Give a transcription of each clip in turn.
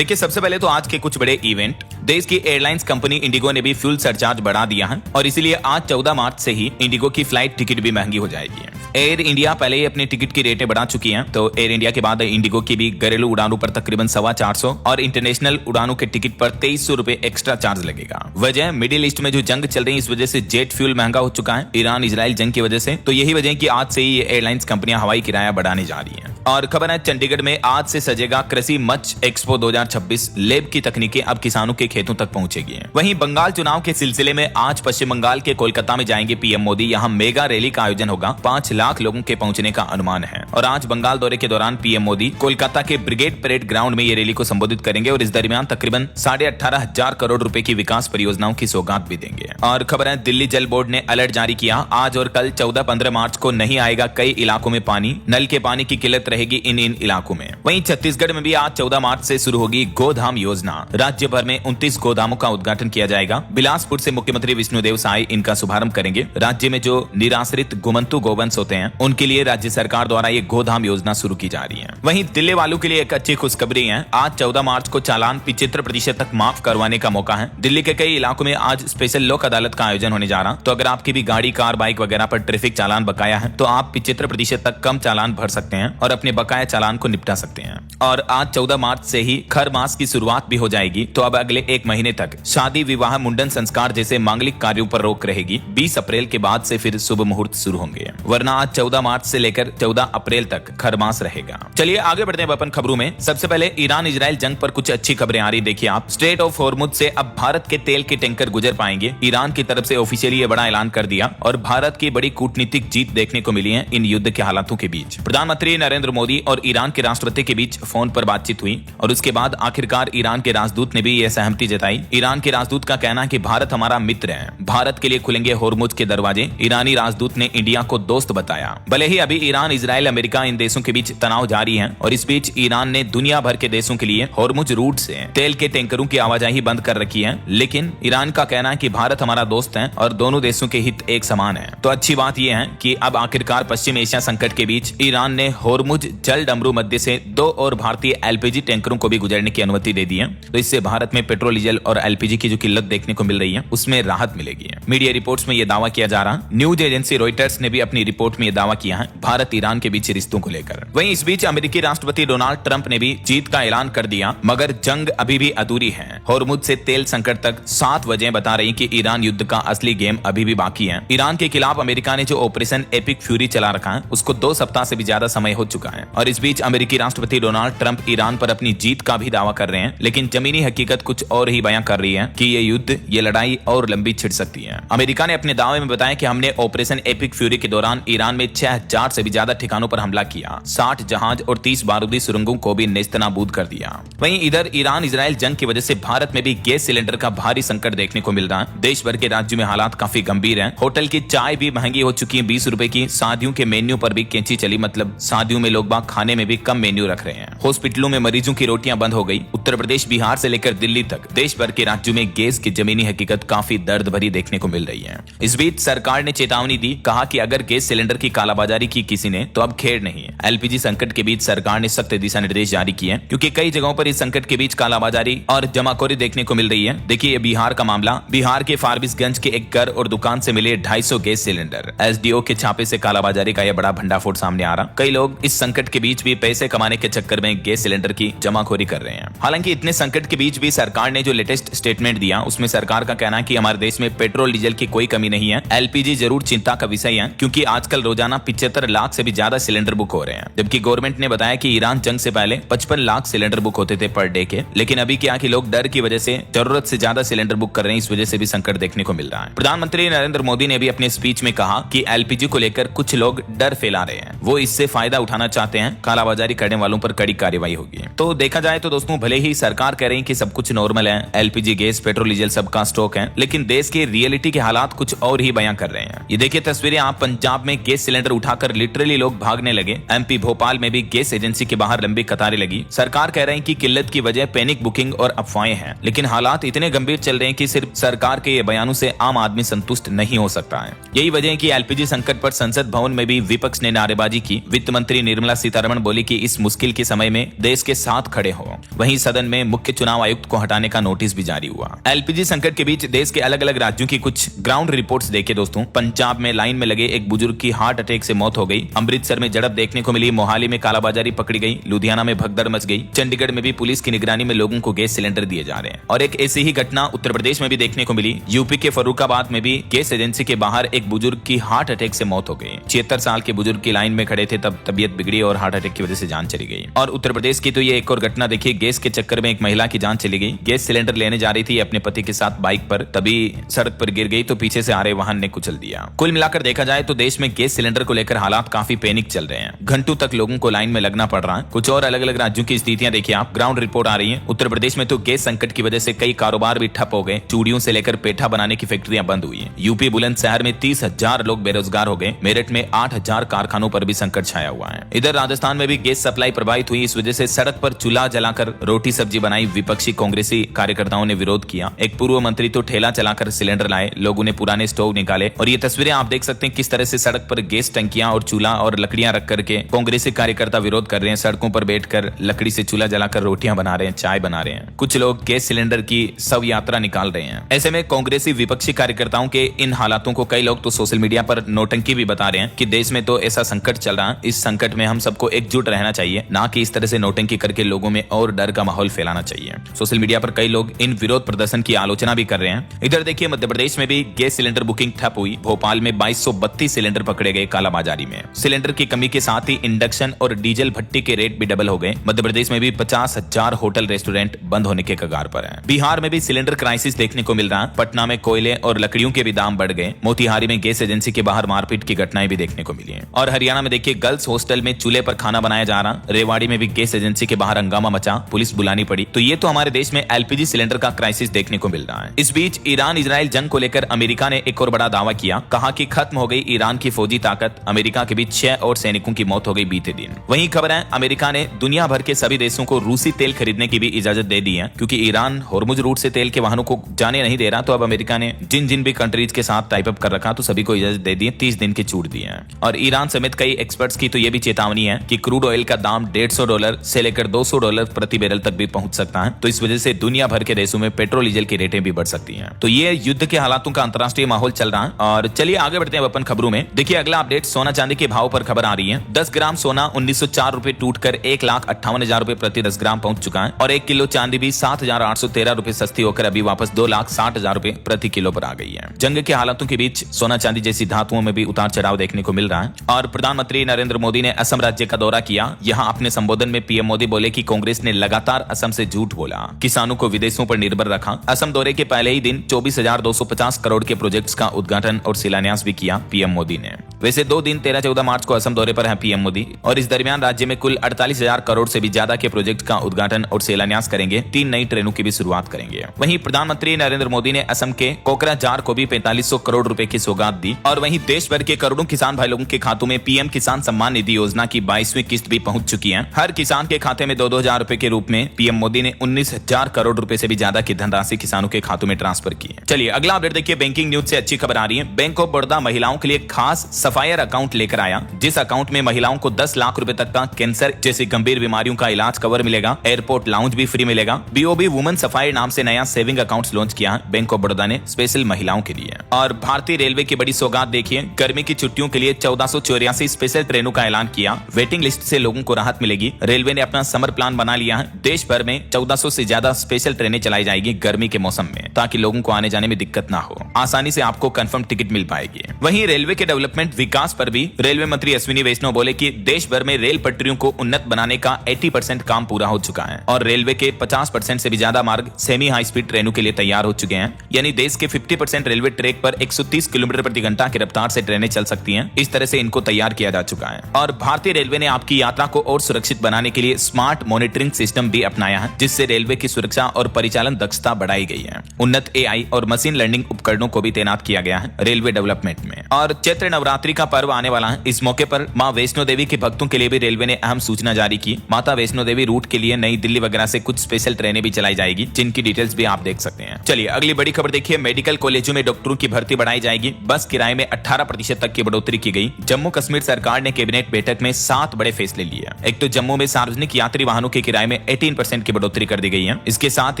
देखिए सबसे पहले तो आज के कुछ बड़े इवेंट। देश की एयरलाइंस कंपनी इंडिगो ने भी फ्यूल सरचार्ज बढ़ा दिया है और इसीलिए आज 14 मार्च से ही इंडिगो की फ्लाइट टिकट भी महंगी हो जाएगी। एयर इंडिया पहले ही अपनी टिकट की रेटें बढ़ा चुकी हैं, तो एयर इंडिया के बाद इंडिगो की भी घरेलू उड़ानों पर तकरीबन 450 और इंटरनेशनल उड़ानों के टिकट पर 2300 रुपए एक्स्ट्रा चार्ज लगेगा। वजह मिडिल ईस्ट में जो जंग चल रही है, इस वजह से जेट फ्यूल महंगा हो चुका है ईरान इजराइल जंग की वजह से। तो यही वजह है कि आज से ही ये एयरलाइंस कंपनियां हवाई किराया बढ़ाने जा रही हैं। और खबर है चंडीगढ़ में आज से सजेगा कृषि मच एक्सपो 2026। लैब की तकनीकें अब किसानों के खेतों तक पहुंचेगी। वहीं बंगाल चुनाव के सिलसिले में आज पश्चिम बंगाल के कोलकाता में जाएंगे पीएम मोदी। यहां मेगा रैली का आयोजन होगा, 5 लाख लोगों के पहुंचने का अनुमान है। और आज बंगाल दौरे के दौरान पीएम मोदी कोलकाता के ब्रिगेड परेड ग्राउंड में ये रैली को संबोधित करेंगे और इस दरमियान तकरीबन 18,500 करोड़ रुपए की विकास परियोजनाओं की सौगात भी देंगे। और खबर है दिल्ली जल बोर्ड ने अलर्ट जारी किया, आज और कल 14-15 मार्च को नहीं आएगा कई इलाकों में पानी, नल के पानी की किल्लत रहेगी इन इलाकों में। वहीं छत्तीसगढ़ में भी आज 14 मार्च से शुरू होगी गोधाम योजना। राज्य भर में 29 गोदामों का उद्घाटन किया जाएगा। बिलासपुर से मुख्यमंत्री विष्णुदेव साय इनका शुभारंभ करेंगे। राज्य में जो निराश्रित गोमंतु गोवंश होते हैं उनके लिए राज्य सरकार द्वारा ये गोधाम योजना शुरू की जा रही है। वहीं दिल्ली वालों के लिए एक अच्छी खुशखबरी है, आज 14 मार्च को चालान 75% तक माफ करवाने का मौका है। दिल्ली के कई इलाकों में आज स्पेशल लोक अदालत का आयोजन होने जा रहा। तो अगर आपकी भी गाड़ी कार बाइक वगैरह पर ट्रैफिक चालान बकाया है तो आप 75% तक कम चालान भर सकते हैं और अपने बकाया चालान को निपटा सकते हैं। और आज 14 मार्च से ही खर मास की शुरुआत भी हो जाएगी। तो अब अगले 1 महीने तक शादी विवाह मुंडन संस्कार जैसे मांगलिक कार्यों पर रोक रहेगी। 20 अप्रैल के बाद से फिर शुभ मुहूर्त शुरू होंगे, वरना आज 14 मार्च से लेकर 14 अप्रैल तक खर मास रहेगा। चलिए आगे बढ़ते हैं अपन खबरों में। सबसे पहले ईरान इजराइल जंग पर कुछ अच्छी खबरें आ रही। देखिए आप, स्ट्रेट ऑफ हॉर्मुज से अब भारत के तेल के टैंकर गुजर पाएंगे। ईरान की तरफ से ऑफिशियली ये बड़ा ऐलान कर दिया और भारत की बड़ी कूटनीतिक जीत देखने को मिली है इन युद्ध के हालातों के बीच। प्रधानमंत्री नरेंद्र मोदी और ईरान के राष्ट्रपति के बीच फोन पर बातचीत हुई और उसके बाद आखिरकार ईरान के राजदूत ने भी यह सहमति जताई। ईरान के राजदूत का कहना है कि भारत हमारा मित्र है, भारत के लिए खुलेंगे हॉर्मुज के दरवाजे। ईरानी राजदूत ने इंडिया को दोस्त बताया। भले ही अभी ईरान इजराइल अमेरिका इन देशों के बीच तनाव जारी है और इस बीच ईरान ने दुनिया भर के देशों के लिए हॉर्मुज रूट से तेल के टैंकरों की आवाजाही बंद कर रखी है, लेकिन ईरान का कहना है कि भारत हमारा दोस्त है और दोनों देशों के हित एक समान है। तो अच्छी बात यह है कि अब आखिरकार पश्चिम एशिया संकट के बीच ईरान ने हॉर्मुज जल डमरू मध्य से 2 और भारतीय एलपीजी टैंकरों को भी गुजरने की अनुमति दे दी है। तो इससे भारत में पेट्रोल डीजल और एलपीजी की जो किल्लत देखने को मिल रही है उसमें राहत मिलेगी। मीडिया रिपोर्ट्स में यह दावा किया जा रहा। न्यूज एजेंसी रॉयटर्स ने भी अपनी रिपोर्ट में यह दावा किया है भारत ईरान के बीच रिश्तों को लेकर। वहीं इस बीच अमेरिकी राष्ट्रपति डोनाल्ड ट्रंप ने भी जीत का ऐलान कर दिया, मगर जंग अभी भी अधूरी है। हॉर्मुज से तेल संकट तक 7 वजह बता रही कि ईरान युद्ध का असली गेम अभी भी बाकी है। ईरान के खिलाफ अमेरिका ने जो ऑपरेशन एपिक फ्यूरी चला रखा है उसको 2 सप्ताह से भी ज्यादा समय हो चुका है। और इस बीच अमेरिकी राष्ट्रपति डोनाल्ड ट्रंप ईरान पर अपनी जीत का भी दावा कर रहे हैं, लेकिन जमीनी हकीकत कुछ और ही बयां कर रही है कि ये युद्ध, ये लड़ाई और लंबी छिड़ सकती है। अमेरिका ने अपने दावे में बताया कि हमने ऑपरेशन एपिक फ्यूरी के दौरान ईरान में 6000 से भी ज्यादा ठिकानों पर हमला किया, 60 जहाज और 30 बारूदी सुरंगों को भी नेस्तनाबूद कर दिया। वहीं इधर ईरान इजराइल जंग की वजह से भारत में भी गैस सिलेंडर का भारी संकट देखने को मिल रहा है। देश भर के राज्यों में हालात काफी गंभीर हैं। होटल की चाय भी महंगी हो चुकी है, 20 रुपए की। शादियों के मेन्यू पर भी कैंची चली, मतलब शादियों में लोग बाग खाने में भी कम मेन्यू रख रहे हैं। हॉस्पिटलों में मरीजों की रोटियां बंद हो गई। उत्तर प्रदेश बिहार से लेकर दिल्ली तक देश भर के राज्यों में गैस की जमीनी हकीकत काफी दर्द भरी देखने को मिल रही है। इस बीच सरकार ने चेतावनी दी, कहा कि अगर गैस सिलेंडर की कालाबाजारी की किसी ने तो अब खेड़ नहीं है। एलपीजी संकट के बीच सरकार ने सख्त दिशा निर्देश जारी किए हैं, क्योंकि कई जगहों पर इस संकट के बीच कालाबाजारी और जमाखोरी देखने को मिल रही है। देखिए बिहार का मामला, बिहार के फारबिसगंज के एक घर और दुकान से मिले 250 गैस सिलेंडर। एसडीओ के छापे से कालाबाजारी का यह बड़ा भंडाफोड़ सामने आ रहा। कई लोग इस संकट के बीच भी पैसे कमाने के चक्कर में गैस सिलेंडर की जमाखोरी कर रहे हैं। हालांकि इतने संकट के बीच भी सरकार ने जो लेटेस्ट स्टेटमेंट दिया उसमें सरकार का कहना है कि हमारे देश में पेट्रोल डीजल की कोई कमी नहीं है। एलपीजी जरूर चिंता का विषय है, क्योंकि आजकल रोजाना 75 लाख से भी ज्यादा सिलेंडर बुक हो रहे हैं, जबकि गवर्नमेंट ने बताया कि ईरान जंग से पहले 55 लाख सिलेंडर बुक होते थे पर डे के। लेकिन अभी क्या कि लोग डर की वजह से जरूरत से ज्यादा सिलेंडर बुक कर रहे हैं, इस वजह से भी संकट देखने को मिल रहा है। प्रधानमंत्री नरेंद्र मोदी ने भी अपने स्पीच में कहा कि एलपीजी को लेकर कुछ लोग डर फैला रहे हैं, वो इससे फायदा उठाना चाहते हैं। कालाबाजारी करने वालों पर कड़ी कार्रवाई होगी। तो देखा जाए तो दोस्तों, भले ही सरकार कह रही है कि सब कुछ नॉर्मल है, एलपीजी गैस पेट्रोल डीजल सबका स्टॉक है, लेकिन देश के रियलिटी के हालात कुछ और ही बयां कर रहे हैं। ये देखिए तस्वीरें आप, पंजाब में गैस सिलेंडर उठाकर लिटरली लोग भागने लगे। एमपी भोपाल में भी गैस एजेंसी के बाहर लंबी कतारें लगी। सरकार कह रहे हैं कि किल्लत की वजह पैनिक बुकिंग और अफवाहें हैं, लेकिन हालात इतने गंभीर चल रहे हैं कि सिर्फ सरकार के ये बयानों से आम आदमी संतुष्ट नहीं हो सकता है। यही वजह है कि एलपीजी संकट पर संसद भवन में भी विपक्ष ने नारेबाजी की। वित्त मंत्री निर्मला सीतारमण बोली कि इस मुश्किल के समय में देश के साथ खड़े हो। वहीं सदन में मुख्य चुनाव आयुक्त को हटाने का नोटिस भी जारी हुआ। एलपीजी संकट के बीच देश के अलग अलग राज्यों की कुछ ग्राउंड रिपोर्ट्स देखे दोस्तों। पंजाब में लाइन में लगे एक बुजुर्ग की हार्ट अटैक से मौत हो गई। अमृतसर में झड़प देखने को मिली। मोहाली में कालाबाजारी पकड़ी गई। लुधियाना में भगदड़ मच गई। चंडीगढ़ में भी पुलिस की निगरानी में लोगों को गैस सिलेंडर दिए जा रहे हैं। और एक ऐसी ही घटना उत्तर प्रदेश में भी देखने को मिली। यूपी के फर्रुखाबाद में भी गैस एजेंसी के बाहर एक बुजुर्ग की हार्ट अटैक से मौत हो गई। 76 साल के बुजुर्ग की लाइन में खड़े थे, तब तबियत बिगड़ी और हार्ट अटैक की वजह से जान चली गई। और उत्तर प्रदेश की तो ये एक और घटना देखिए। गैस के चक्कर में एक महिला की जान चली गई। गैस सिलेंडर लेने जा रही थी अपने पति के साथ बाइक पर, तभी सड़क पर गिर गई तो पीछे से आ रहे वाहन ने कुचल दिया। कुल मिलाकर देखा जाए तो देश में गैस सिलेंडर को लेकर हालात काफी पैनिक चल रहे हैं। घंटों तक लोगों को लाइन में लगना पड़ रहा है। कुछ और अलग अलग राज्यों की स्थितियां देखिए आप। ग्राउंड रिपोर्ट आ रही है। उत्तर प्रदेश में तो गैस संकट की वजह से कई कारोबार भी ठप हो गए। चूड़ियों से लेकर पेठा बनाने की फैक्ट्रियां बंद हुई हैं। यूपी बुलंदशहर में 30,000 लोग बेरोजगार हो गए। मेरठ में 8,000 कारखानों पर भी संकट छाया हुआ है। इधर राजस्थान में भी गैस सप्लाई प्रभावित हुई। इस वजह से सड़क पर चूल्हा जलाकर रोटी सब्जी बनाई। विपक्षी कांग्रेसी कार्यकर्ताओं ने विरोध किया। एक पूर्व मंत्री तो ठेला चलाकर सिलेंडर लाए। लोगों ने पुराने स्टोव निकाले। और ये तस्वीरें आप देख सकते हैं किस तरह से सड़क पर गैस टंकियां और चूल्हा और लकड़ियां रख करके कांग्रेसी कार्यकर्ता विरोध कर रहे हैं। सड़कों पर बैठकर लकड़ी से चूल्हा जलाकर रोटियां बना रहे हैं, चाय बना रहे हैं। कुछ लोग गैस सिलेंडर की शव यात्रा निकाल रहे हैं। ऐसे में कांग्रेसी विपक्षी कार्यकर्ताओं के इन हालातों को कई लोग तो सोशल मीडिया पर नौटंकी भी बता रहे हैं कि देश में तो ऐसा संकट चल रहा है, इस संकट में हम सबको एकजुट रहना चाहिए, ना कि इस तरह से नौटंकी करके लोगों में और डर का माहौल फैलाना चाहिए। सोशल मीडिया पर कई लोग इन विरोध प्रदर्शन की आलोचना भी कर रहे हैं। इधर देखिए मध्य प्रदेश में भी गैस सिलेंडर बुकिंग ठप हुई। भोपाल में 2232 सिलेंडर पकड़े गए कालाबाजारी में। सिलेंडर की कमी के साथ ही इंडक्शन और डीजल भट्टी के रेट भी डबल हो गए। मध्य प्रदेश में भी 50,000 होटल रेस्टोरेंट बंद होने के कगार पर हैं। बिहार में भी सिलेंडर क्राइसिस देखने को मिल रहा है। पटना में कोयले और लकड़ियों के भी दाम बढ़ गए। मोतिहारी में गैस एजेंसी के बाहर मारपीट की घटनाएं भी देखने को मिली हैं। और हरियाणा में देखिए गर्ल्स हॉस्टल में चूल्हे पर खाना बनाया जा रहा। रेवाड़ी में भी गैस एजेंसी के बाहर हंगामा मचा, पुलिस बुलानी पड़ी। तो ये तो हमारे देश में एलपीजी सिलेंडर का क्राइसिस देखने को मिल रहा है। इस बीच ईरान इजराइल जंग को लेकर अमेरिका ने एक और बड़ा दावा किया। कहा कि खत्म हो गई ईरान की फौजी ताकत। अमेरिका के बीच 6 और सैनिकों की मौत हो गई बीते दिन। वहीं खबर है अमेरिका ने दुनिया भर के सभी देशों को रूसी तेल खरीदने की भी इजाजत दे दी है, क्योंकि ईरान होर्मुज रूट से तेल के वाहनों को जाने नहीं दे रहा। तो अब अमेरिका ने जिन जिन भी कंट्रीज के साथ टाइप अप कर रखा तो सभी को इजाजत दे दी है। 30 दिन की छूट दी है। और ईरान समेत कई एक्सपर्ट्स की तो ये भी चेतावनी है कि क्रूड ऑयल का दाम $150 से लेकर $200 प्रति बैरल तक भी पहुंच सकता है। तो इस वजह से दुनिया भर के देशों में पेट्रोल डीजल की रेटें भी बढ़ सकती हैं। तो ये युद्ध के हालातों का अंतर्राष्ट्रीय माहौल चल रहा है। और चलिए आगे बढ़ते हैं अपन खबरों में। देखिए अगला अपडेट सोना चांदी के भाव पर खबर आ रही है। 10 ग्राम सोना 1904 रुपए टूटकर 1,58,000 रुपए प्रति 10 ग्राम पहुंच चुका है। और 1 किलो चांदी भी 7,813 रुपए सस्ती होकर अभी वापस 2,60,000 रुपए प्रति किलो पर आ गई है। जंग के हालातों के बीच सोना चांदी जैसी धातुओं में भी उतार चढ़ाव देखने को मिल रहा है। और प्रधानमंत्री नरेंद्र मोदी ने असम राज्य का दौरा किया। यहाँ अपने संबोधन में पीएम मोदी बोले कि कांग्रेस ने लगातार असम से झूठ बोला, किसानों को विदेशों पर निर्भर रखा। असम दौरे के पहले ही दिन 24,250 करोड़ के प्रोजेक्ट्स का उद्घाटन और शिलान्यास भी किया पीएम मोदी ने। वैसे 2 दिन 13-14 मार्च को असम दौरे पर है पीएम मोदी। और इस दरमियान राज्य में कुल 48,000 करोड़ से भी ज्यादा के प्रोजेक्ट का उद्घाटन और शिलान्यास करेंगे। 3 नई ट्रेनों की भी शुरुआत करेंगे। वहीं प्रधानमंत्री नरेंद्र मोदी ने असम के कोकराझार को भी 4500 करोड़ रुपए की सौगात दी। और वहीं देश भर के करोड़ों किसान भाई लोगों के खातों में पीएम किसान सम्मान निधि योजना की 22वीं किस्त भी पहुंच चुकी है। हर किसान के खाते में 2-2 हजार रुपए के रूप में पीएम मोदी ने 19,000 करोड़ रुपए से भी ज्यादा की धनराशि किसानों के खातों में ट्रांसफर की है। चलिए अगला अपडेट देखिए। बैंकिंग न्यूज से अच्छी खबर आ रही है। बैंक ऑफ बड़ौदा महिलाओं के लिए खास सफायर अकाउंट लेकर आया, जिस अकाउंट में महिलाओं को 10 लाख रुपए तक का कैंसर जैसी गंभीर बीमारियों का इलाज कवर मिलेगा। एयरपोर्ट लाउंज भी फ्री मिलेगा। बीओबी वुमेन सफायर नाम से नया सेविंग अकाउंट लॉन्च किया है बैंक ऑफ बड़ौदा ने स्पेशल महिलाओं के लिए। और भारतीय रेलवे की बड़ी सौगात देखिए। गर्मी की छुट्टियों के लिए 1484 स्पेशल ट्रेनों का ऐलान किया। वेटिंग लिस्ट से लोगों को राहत मिलेगी। रेलवे ने अपना समर प्लान बना लिया है। देश भर में 1400 से ज्यादा स्पेशल ट्रेनें चलाई जाएगी गर्मी के मौसम में, ताकि लोगों को आने जाने में दिक्कत ना हो। आसानी से आपको कंफर्म टिकट मिल पाएगी। वहीं रेलवे के डेवलपमेंट विकास पर भी रेलवे मंत्री अश्विनी वैष्णव बोले कि देश भर में रेल पटरियों को उन्नत बनाने का 80% काम पूरा हो चुका है। और रेलवे के 50% से भी ज्यादा मार्ग सेमी हाई स्पीड ट्रेनों के लिए तैयार हो चुके हैं। यानी देश के 50% रेलवे ट्रैक पर 130 किलोमीटर प्रति घंटा की रफ्तार से ट्रेनें चल सकती हैं। इस तरह से इनको तैयार किया जा चुका है। और भारतीय रेलवे ने आपकी यात्रा को और सुरक्षित बनाने के लिए स्मार्ट मॉनिटरिंग सिस्टम भी अपनाया है, जिससे रेलवे की सुरक्षा और परिचालन दक्षता बढ़ाई गई है। उन्नत एआई और मशीन लर्निंग उपकरणों को भी तैनात किया गया है रेलवे डेवलपमेंट में। और चैत्र नवरात्रि नवरात्रि का पर्व आने वाला है। इस मौके पर मां वैष्णो देवी के भक्तों के लिए भी रेलवे ने अहम सूचना जारी की। माता वैष्णो देवी रूट के लिए नई दिल्ली वगैरह से कुछ स्पेशल ट्रेनें भी चलाई जाएगी, जिनकी डिटेल्स भी आप देख सकते हैं। चलिए अगली बड़ी खबर देखिए, मेडिकल कॉलेजों में डॉक्टरों की भर्ती बढ़ाई जाएगी। बस किराए में 18% तक की बढ़ोतरी की गई। जम्मू कश्मीर सरकार ने कैबिनेट बैठक में 7 बड़े फैसले लिए। एक तो जम्मू में सार्वजनिक यात्री वाहनों के किराए में 18% की बढ़ोतरी कर दी गई है। इसके साथ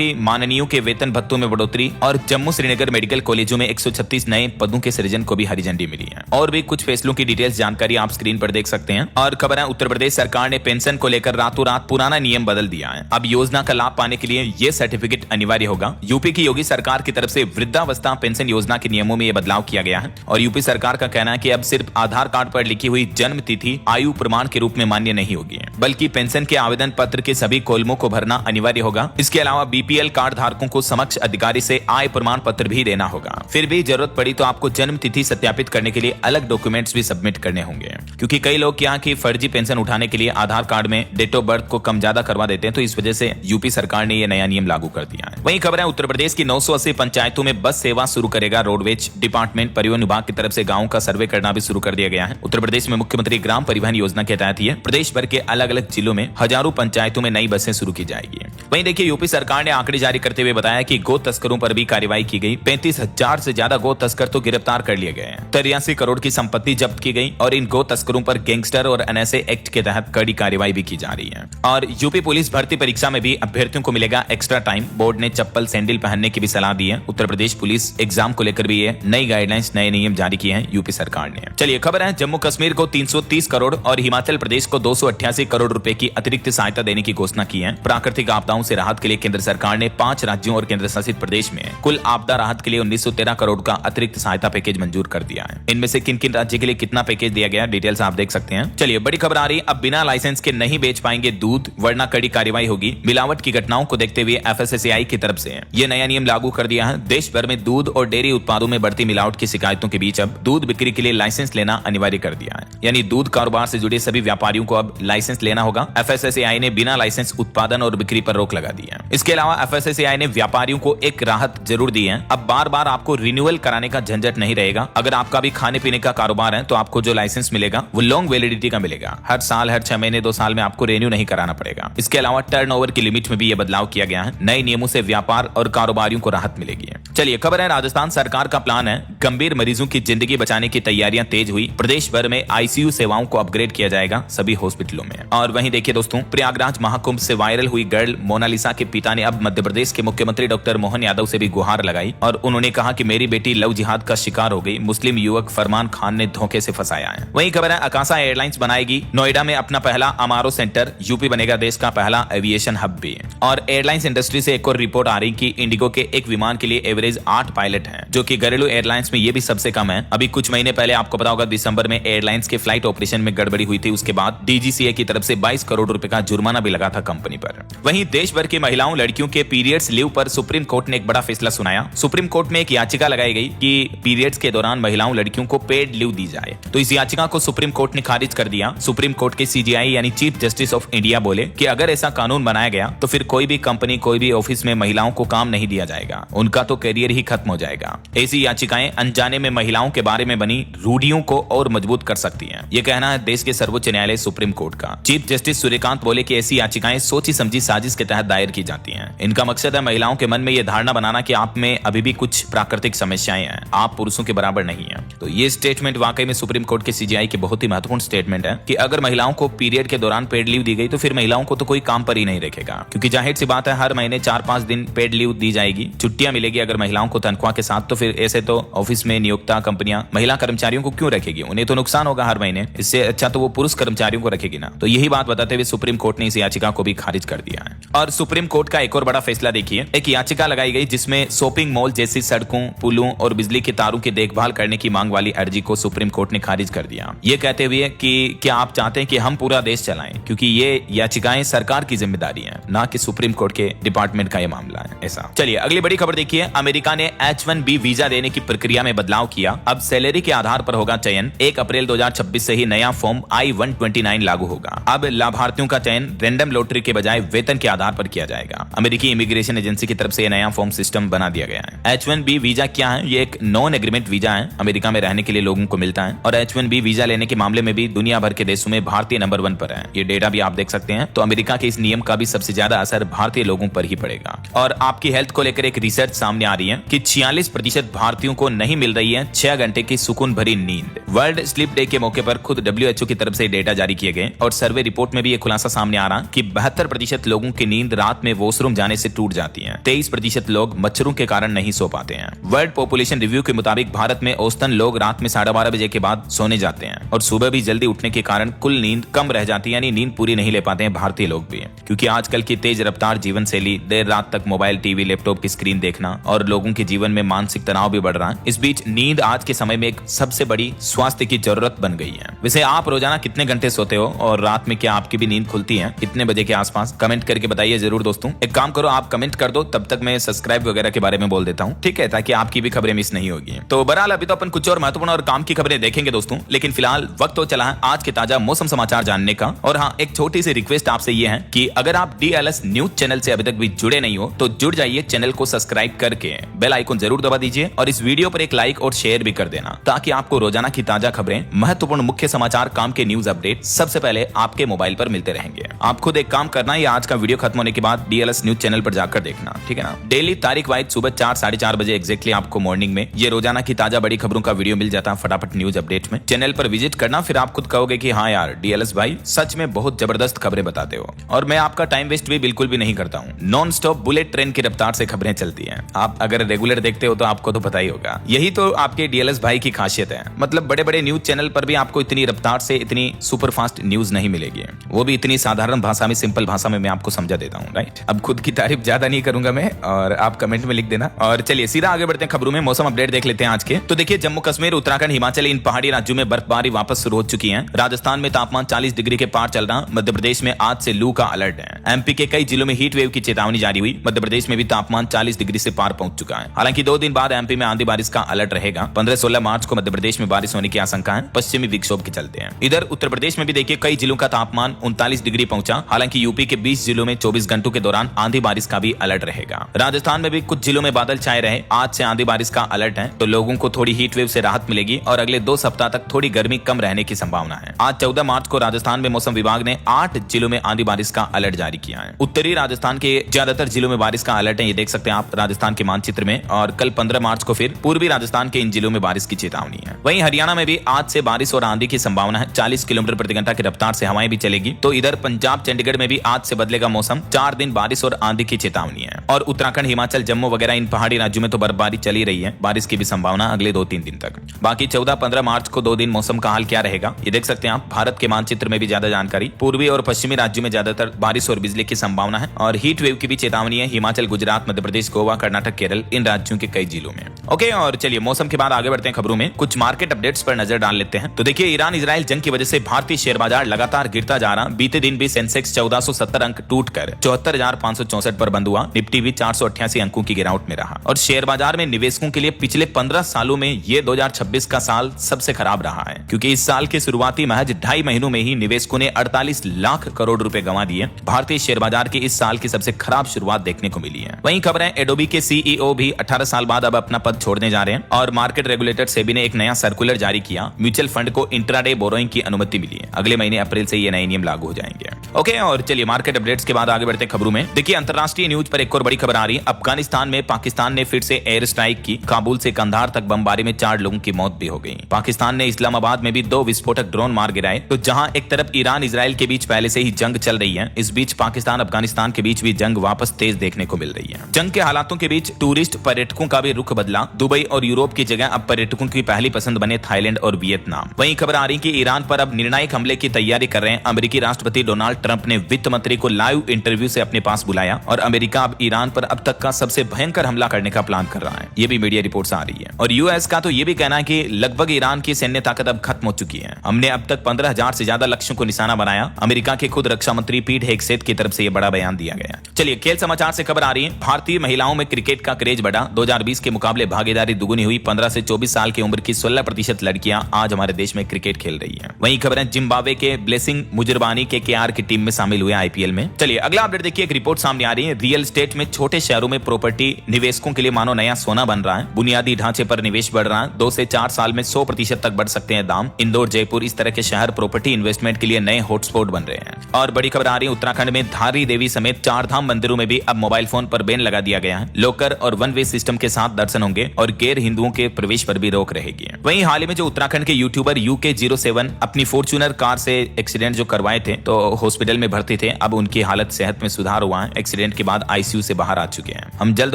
ही माननीयों के वेतन भत्तों में बढ़ोतरी और जम्मू श्रीनगर मेडिकल कॉलेजों में 136 नए पदों के सृजन को भी हरी झंडी मिली है। और भी कुछ फैसलों की डिटेल्स जानकारी आप स्क्रीन पर देख सकते हैं। और खबर है, उत्तर प्रदेश सरकार ने पेंशन को लेकर रातों रात पुराना नियम बदल दिया है। अब योजना का लाभ पाने के लिए यह सर्टिफिकेट अनिवार्य होगा। यूपी की योगी सरकार की तरफ से वृद्धावस्था पेंशन योजना के नियमों में यह बदलाव किया गया है और यूपी सरकार का कहना है कि अब सिर्फ आधार कार्ड पर लिखी हुई जन्म तिथि आयु प्रमाण के रूप में मान्य नहीं होगी, बल्कि पेंशन के आवेदन पत्र के सभी कॉलमों को भरना अनिवार्य होगा। इसके अलावा बीपीएल कार्ड धारकों को समक्ष अधिकारी से आय प्रमाण पत्र भी देना होगा। फिर भी जरूरत पड़ी तो आपको जन्म तिथि सत्यापित करने के लिए अलग डॉक्यूमेंट्स भी सबमिट करने होंगे, क्योंकि कई लोग यहाँ की फर्जी पेंशन उठाने के लिए आधार कार्ड में डेट ऑफ बर्थ को कम ज्यादा करवा देते हैं। तो इस वजह से यूपी सरकार ने यह नया नियम लागू कर दिया है। वहीं खबर है, उत्तर प्रदेश की 980 पंचायतों में बस सेवा शुरू करेगा रोडवेज डिपार्टमेंट। परिवहन विभाग की तरफ से गाँव का सर्वे करना भी शुरू कर दिया गया है। उत्तर प्रदेश में मुख्यमंत्री ग्राम परिवहन योजना के तहत ही प्रदेश भर के अलग अलग जिलों में हजारों पंचायतों में नई बसें शुरू की जाएगी। वहीं देखिए, यूपी सरकार ने आंकड़े जारी करते हुए बताया कि गो तस्करों पर भी कार्रवाई की गई। 35,000 से ज्यादा गो तस्कर तो गिरफ्तार कर लिए गए। 83 करोड़ की संपत्ति जब्त की गई और इन गो तस्करों पर गैंगस्टर और एनएसए एक्ट के तहत कड़ी कार्रवाई भी की जा रही है। और यूपी पुलिस भर्ती परीक्षा में भी अभ्यर्थियों को मिलेगा एक्स्ट्रा टाइम। बोर्ड ने चप्पल सैंडल पहनने की भी सलाह दी है। उत्तर प्रदेश पुलिस एग्जाम को लेकर भी ये नई गाइडलाइंस, नए नियम जारी किए हैं यूपी सरकार ने। चलिए खबर है, जम्मू कश्मीर को 330 करोड़ और हिमाचल प्रदेश को 288 करोड़ रुपए की अतिरिक्त सहायता देने की घोषणा की है। प्राकृतिक आपदाओं से राहत के लिए केंद्र सरकार ने 5 राज्यों और केंद्र शासित प्रदेश में कुल आपदा राहत के लिए 1913 करोड़ का अतिरिक्त सहायता पैकेज मंजूर कर दिया है। इनमें से किन किन राज्य के लिए कितना पैकेज दिया गया, डिटेल्स आप देख सकते हैं। चलिए बड़ी खबर आ रही है, अब बिना लाइसेंस के नहीं बेच पाएंगे दूध, वरना कड़ी कार्रवाई होगी। मिलावट की घटनाओं को देखते हुए एफएसएसएआई की तरफ से यह नया नियम लागू कर दिया है। देश भर में दूध और डेयरी उत्पादों में बढ़ती मिलावट की शिकायतों के बीच अब दूध बिक्री के लिए लाइसेंस लेना अनिवार्य कर दिया है। यानी दूध कारोबार से जुड़े सभी व्यापारियों को अब लाइसेंस लेना होगा। एफएसएसएआई ने बिना लाइसेंस उत्पादन और बिक्री पर रोक लगा दी है। इसके अलावा एफएसएसएआई ने व्यापारियों को एक राहत जरूर दी है। अब बार बार आपको रिन्यूअल कराने का झंझट नहीं रहेगा। अगर आपका भी खाने पीने का कारोबार है तो आपको जो लाइसेंस मिलेगा वो लॉन्ग वैलिडिटी का मिलेगा। हर साल, हर 6 महीने, 2 साल में आपको रिन्यू नहीं कराना पड़ेगा। इसके अलावा टर्नओवर की लिमिट में भी यह बदलाव किया गया है। नए नियमों से व्यापार और कारोबारियों को राहत मिलेगी। चलिए खबर है, राजस्थान सरकार का प्लान है, गंभीर मरीजों की जिंदगी बचाने की तैयारियां तेज हुई। प्रदेश भर में आईसीयू सेवाओं को अपग्रेड किया जाएगा सभी हॉस्पिटलों में। और वहीं देखिए दोस्तों, प्रयागराज महाकुंभ से वायरल हुई गर्ल मोनालिसा के पिता ने अब मध्य प्रदेश के मुख्यमंत्री डॉक्टर मोहन यादव से भी गुहार लगाई और उन्होंने कहा कि मेरी बेटी लव जिहाद का शिकार हो गई। मुस्लिम युवक फरमान खान ने धोखे से फंसाया है। वहीं खबर है, आकाशा एयरलाइंस बनाएगी नोएडा में अपना पहला अमारो सेंटर। यूपी बनेगा देश का पहला एविएशन हब भी। और एयरलाइंस इंडस्ट्री से एक और रिपोर्ट आ रही कि इंडिगो के एक विमान के लिए एवरेज 8 पायलट हैं, जो कि घरेलू एयरलाइंस में ये भी सबसे कम है। अभी कुछ महीने पहले आपको पता होगा, दिसंबर में एयरलाइंस के फ्लाइट ऑपरेशन में गड़बड़ी हुई थी। उसके बाद डीजीसीए की तरफ से 22 करोड़ रुपए का जुर्माना भी लगा था कंपनी पर। वहीं देश भर की महिलाओं, लड़कियों के पीरियड्स लीव पर सुप्रीम कोर्ट ने एक बड़ा फैसला सुनाया। सुप्रीम कोर्ट में एक याचिका लगाई गई कि पीरियड्स के दौरान महिलाओं, लड़कियों को पेड लीव दी जाए। तो इस याचिका को सुप्रीम कोर्ट ने खारिज कर दिया। सुप्रीम कोर्ट के सीजीआई यानी चीफ जस्टिस ऑफ इंडिया बोले कि अगर ऐसा कानून बनाया गया तो फिर कोई भी कंपनी, कोई भी ऑफिस में महिलाओं को काम नहीं दिया जाएगा, उनका तो करियर ही खत्म हो जाएगा। ऐसी याचिकाएं अनजाने में महिलाओं के बारे में बनी रूढ़ियों को और मजबूत कर सकती हैं। ये कहना है देश के सर्वोच्च न्यायालय सुप्रीम कोर्ट का। चीफ जस्टिस सूर्यकांत बोले कि ऐसी याचिकाएं सोची समझी साजिश के तहत दायर की जाती हैं। इनका मकसद है महिलाओं के मन में यह धारणा बनाना कि आप में अभी भी कुछ प्राकृतिक समस्याएं हैं, आप पुरुषों के बराबर नहीं हैं। तो ये स्टेटमेंट वाकई में सुप्रीम कोर्ट के सीजीआई की बहुत ही महत्वपूर्ण स्टेटमेंट है कि अगर महिलाओं को पीरियड के दौरान पेड लीव दी गई तो फिर महिलाओं को तो कोई काम पर ही नहीं रखेगा, क्योंकि जाहिर सी बात है हर महीने 4-5 दिन पेड लीव दी जाएगी, छुट्टियां मिलेगी अगर महिलाओं को तनख्वाह के साथ। तो फिर ऐसे तो ऑफिस में नियोक्ता कंपनियां महिला कर्मचारियों को क्यों रखेगी, उन्हें तो नुकसान होगा हर महीने। इससे अच्छा तो वो पुरुष कर्मचारियों को रखेगी ना। तो यही बात बताते हुए सुप्रीम कोर्ट ने इस याचिका को भी खारिज कर दिया है। और सुप्रीम कोर्ट का एक और बड़ा फैसला देखिए, एक याचिका लगाई गई जिसमें शॉपिंग मॉल जैसी सड़कों, पुलों और बिजली के तारों की देखभाल करने की मांग वाली अर्जी को सुप्रीम कोर्ट ने खारिज कर दिया। ये कहते हुए कि क्या आप चाहते हैं कि हम पूरा देश चलाएं, क्योंकि ये याचिकाएं सरकार की जिम्मेदारी है, ना कि सुप्रीम कोर्ट के डिपार्टमेंट का ये मामला है। ऐसा चलिए अगली बड़ी खबर देखिए, अमेरिका ने H-1B वीजा देने की प्रक्रिया में बदलाव किया। अब सैलरी के आधार पर होगा चयन। 1 अप्रैल 2026 से ही नया फॉर्म I-129 लागू होगा। अब लाभार्थियों का चयन रैंडम लॉटरी के बजाय वेतन के आधार पर किया जाएगा। अमेरिकी इमिग्रेशन एजेंसी की तरफ से नया फॉर्म सिस्टम बना दिया गया है। H-1B वीजा क्या है? ये एक नॉन एग्रीमेंट वीजा है। अमेरिका में रहने के लिए लोगों को मिलता है और H1B वीजा लेने के मामले में भी दुनिया भर के देशों में भारतीय नंबर 1 पर है। ये डेटा भी आप देख सकते हैं। तो अमेरिका के इस नियम का भी सबसे ज्यादा असर भारतीय लोगों पर ही पड़ेगा। और आपकी हेल्थ को लेकर एक रिसर्च सामने आ रही है कि 46% भारतीयों को नहीं मिल रही है 6 घंटे की सुकून भरी नींद। वर्ल्ड स्लीप डे के मौके पर खुद WHO की तरफ से डेटा जारी किए गए और सर्वे रिपोर्ट में भी ये खुलासा सामने आ रहा कि 72% लोगों की नींद रात में वॉशरूम जाने से टूट जाती है। 23% लोग मच्छरों के कारण नहीं सो पाते हैं। वर्ल्ड पॉपुलेशन रिव्यू के मुताबिक भारत में औसतन लोग रात में 12:30 बजे के बाद सोने जाते हैं और सुबह भी जल्दी उठने के कारण कुल नींद कम रह जाती है, यानी नींद पूरी नहीं ले पाते हैं भारतीय लोग भी। क्योंकि आजकल की तेज रफ्तार जीवन शैली, देर रात तक मोबाइल, टीवी, लैपटॉप की स्क्रीन देखना और लोगों के जीवन में मानसिक तनाव भी बढ़ रहा है। इस बीच नींद आज के समय में एक सबसे बड़ी स्वास्थ्य की जरूरत बन गई है। वैसे आप रोजाना कितने घंटे सोते हो और रात में क्या आपकी भी नींद खुलती है कितने बजे के आसपास? कमेंट करके बताइए जरूर दोस्तों। एक काम करो, आप कमेंट कर दो, तब तक मैं सब्सक्राइब वगैरह के बारे में बोल देता हूँ, ठीक है, ताकि आपकी भी खबरें मिस नहीं होगी। तो बहरहाल अभी तो अपन कुछ और महत्वपूर्ण और काम की खबरें देखेंगे दोस्तों, लेकिन फिलहाल वक्त तो चला है आज के ताजा मौसम समाचार जानने का। और हाँ, एक छोटी सी रिक्वेस्ट आपसे ये है कि अगर आप DLS न्यूज चैनल से अभी तक भी जुड़े नहीं हो तो जुड़ जाइए, चैनल को सब्सक्राइब करके बेल आइकन जरूर दबा दीजिए और इस वीडियो पर एक लाइक और शेयर भी कर देना, ताकि आपको रोजाना की ताजा खबरें, महत्वपूर्ण मुख्य समाचार, काम के न्यूज अपडेट सबसे पहले आपके मोबाइल पर मिलते रहेंगे। आप खुद एक काम करना, ये आज का वीडियो खत्म होने के बाद DLS न्यूज चैनल पर जाकर देखना, ठीक है ना। डेली तारीख वाइज सुबह 4 साढ़े 4 बजे एग्जैक्टली आपको मॉर्निंग में ये रोजाना की ताजा बड़ी खबरों का वीडियो मिल जाता है फटाफट न्यूज अपडेट में। चैनल पर विजिट करना, फिर आप खुद कहोगे कि हाँ यार DLS भाई सच में बहुत जबरदस्त खबरें बताते हो और मैं आपका टाइम वेस्ट भी बिल्कुल भी नहीं करता हूँ। नॉन स्टॉप बुलेट ट्रेन की रफ्तार से खबरें चलती हैं। आप अगर रेगुलर देखते हो तो आपको तो पता ही होगा। यही तो आपके DLS भाई की खासियत है। मतलब बड़े बड़े न्यूज चैनल पर भी आपको इतनी रफ्तार से इतनी सुपर फास्ट न्यूज नहीं मिलेगी, वो भी इतनी साधारण भाषा में, सिंपल भाषा में मैं आपको समझा देता हूँ, राइट। अब खुद की तारीफ ज्यादा नहीं करूंगा मैं, और आप कमेंट में लिख देना। और चलिए सीधा आगे बढ़ते हैं खबरों में। मौसम अपडेट देख लेते हैं आज के। तो देखिए, जम्मू कश्मीर, उत्तराखंड, हिमाचल, इन पहाड़ी राज्यों में बर्फबारी वापस शुरू हो चुकी है। राजस्थान में तापमान 40 डिग्री के पार चल रहा। मध्य प्रदेश में आज से लू का अलर्ट है। MP के कई जिलों में हीट वेव की चेतावनी जारी हुई। मध्य प्रदेश में भी तापमान 40 डिग्री से पार पहुंच चुका है। हालांकि 2 दिन बाद MP में आंधी बारिश का अलर्ट रहेगा। 15-16 मार्च को मध्य प्रदेश में बारिश होने की आशंका है, पश्चिमी विक्षोभ के चलते हैं। इधर उत्तर प्रदेश में भी देखिए कई जिलों का तापमान 39 डिग्री पहुंचा। हालांकि यूपी के 20 जिलों में 24 घंटों के दौरान आंधी बारिश का भी अलर्ट रहेगा। राजस्थान में भी कुछ जिलों में बादल छाए रहे। आज से आंधी बारिश का अलर्ट है, तो लोगों को थोड़ी हीट वेव से राहत मिलेगी और अगले 2 सप्ताह तक थोड़ी गर्मी कम रहने की संभावना है। आज 14 मार्च को राजस्थान में मौसम विभाग ने 8 जिलों में आंधी बारिश का अलर्ट जारी किया है। उत्तरी राजस्थान के ज्यादातर जिलों में बारिश का अलर्ट है, ये देख सकते हैं आप राजस्थान के मानचित्र में। और कल 15 मार्च को फिर पूर्वी राजस्थान के इन जिलों में बारिश की चेतावनी है। वहीं हरियाणा में भी आज से बारिश और आंधी की संभावना है। 40 किलोमीटर प्रति घंटा की रफ्तार से हवाएं भी चलेगी। तो इधर पंजाब, चंडीगढ़ में भी आज से बदलेगा मौसम। 4 दिन बारिश और आंधी की चेतावनी है। और उत्तराखंड, हिमाचल, जम्मू वगैरह इन पहाड़ी राज्यों में तो बर्फबारी चली रही है। बारिश की भी संभावना अगले 2-3 दिन तक। बाकी 14-15 मार्च को 2 दिन मौसम का हाल क्या रहेगा, ये देख सकते हैं आप भारत के मानचित्र में भी ज्यादा जानकारी। पूर्वी और पश्चिमी राज्यों में ज्यादातर बारिश और बिजली की संभावना है और हीट वेव की भी चेतावनी है। हिमाचल, गुजरात, मध्य प्रदेश, गोवा, कर्नाटक, केरल, इन राज्यों के कई जिलों में। ओके, और चलिए मौसम के बाद आगे बढ़ते हैं खबरों में। कुछ मार्केट अपडेट्स पर नजर डाल लेते हैं। तो देखिए, ईरान इजराइल जंग की वजह से भारतीय शेयर बाजार लगातार गिरता जा रहा। बीते दिन भी सेंसेक्स 1470 अंक टूटकर 74,564 पर बंद हुआ। निफ्टी भी 488 अंकों की गिरावट में रहा। और शेयर बाजार में निवेशकों के लिए पिछले 15 सालों में ये 2026 का साल सबसे खराब रहा है, क्योंकि इस साल के शुरुआती महज 2.5 महीनों में ही निवेशकों ने 48 लाख करोड़ रुपए गंवा दिए। भारतीय शेयर बाजार की इस साल की सबसे खराब शुरुआत देखने को मिली है। वहीं खबर है, एडोबी के CEO भी 18 साल बाद अब अपना पद छोड़ने जा रहे हैं। और मार्केट रेगुलेटर सेबी ने एक नया सर्कुलर जारी किया। म्यूचुअल फंड को इंट्राडे बोरोइंग की अनुमति मिली है। अगले महीने अप्रैल से ये नए नियम लागू हो जाएंगे। ओके, और चलिए मार्केट अपडेट्स के बाद आगे बढ़ते खबरों में। देखिए, अंतरराष्ट्रीय न्यूज पर एक और बड़ी खबर आ रही है। अफगानिस्तान में पाकिस्तान ने फिर से एयर स्ट्राइक की। काबुल से कंधार तक बमबारी में 4 लोगों की मौत भी हो गई। पाकिस्तान ने इस्लामाबाद में भी 2 विस्फोटक ड्रोन मार गिराए। तो जहां एक तरफ ईरान इजराइल के बीच पहले से ही जंग चल रही है, इस बीच पाकिस्तान अफगानिस्तान के बीच भी जंग वापस तेज देखने को मिल रही है। जंग के हालातों के बीच टूरिस्ट पर्यटकों का भी रुख बदला। दुबई और यूरोप की जगह अब पर्यटकों की पहली पसंद बने थाईलैंड और वियतनाम। वहीं खबर आ रही कि ईरान पर अब निर्णायक हमले की तैयारी कर रहे हैं। अमेरिकी राष्ट्रपति डोनाल्ड ट्रंप ने वित्त मंत्री को लाइव इंटरव्यू से अपने पास बुलाया और अमेरिका अब ईरान पर अब तक का सबसे भयंकर हमला करने का प्लान कर रहा है। ये भी मीडिया रिपोर्ट्स आ रही है। और यूएस का तो ये भी कहना है कि लगभग ईरान की सैन्य ताकत अब खत्म हो चुकी है। हमने अब तक 15,000 से ज्यादा लक्ष्यों को निशाना बनाया। अमेरिका के खुद रक्षा मंत्री पीट हेगसेथ की तरफ से यह बड़ा बयान दिया गया। चलिए खेल समाचार से खबर आ रही है। भारतीय महिलाओं में क्रिकेट का क्रेज बढ़ा। 2020 के मुकाबले भागीदारी दुगुनी हुई। 15 से 24 साल की उम्र की 16% लड़कियां आज हमारे देश में क्रिकेट खेल रही हैं। वहीं खबर है, जिम्बाब्वे के ब्लेसिंग मुजरबानी KKR की टीम में शामिल हुए IPL में। चलिए अगला अपडेट देखिए, एक रिपोर्ट सामने आ रही है। रियल एस्टेट में छोटे शहरों में प्रॉपर्टी निवेशकों के लिए मानो नया सोना बन रहा है। बुनियादी ढांचे पर निवेश बढ़ रहा है। 2 से 4 साल में 100% तक बढ़ सकते हैं दाम। इंदौर, जयपुर इस तरह के शहर प्रॉपर्टी इन्वेस्टमेंट के लिए नए हॉटस्पॉट बन रहे हैं। और बड़ी खबर आ रही है, उत्तराखंड में धारी देवी समेत 4 धाम मंदिरों में भी अब मोबाइल फोन पर बैन लगा दिया गया है। लॉकर और 1 वे सिस्टम के साथ दर्शन होंगे और गैर हिंदुओं के प्रवेश पर भी रोक रहेगी। वहीं हाल ही में जो उत्तराखंड के यूट्यूबर UK07 अपनी फॉर्च्यूनर कार से एक्सीडेंट जो करवाए थे तो हॉस्पिटल में भर्ती थे। अब उनकी हालत सेहत में सुधार हुआ है। एक्सीडेंट के बाद ICU से बाहर आ चुके हैं। हम जल्द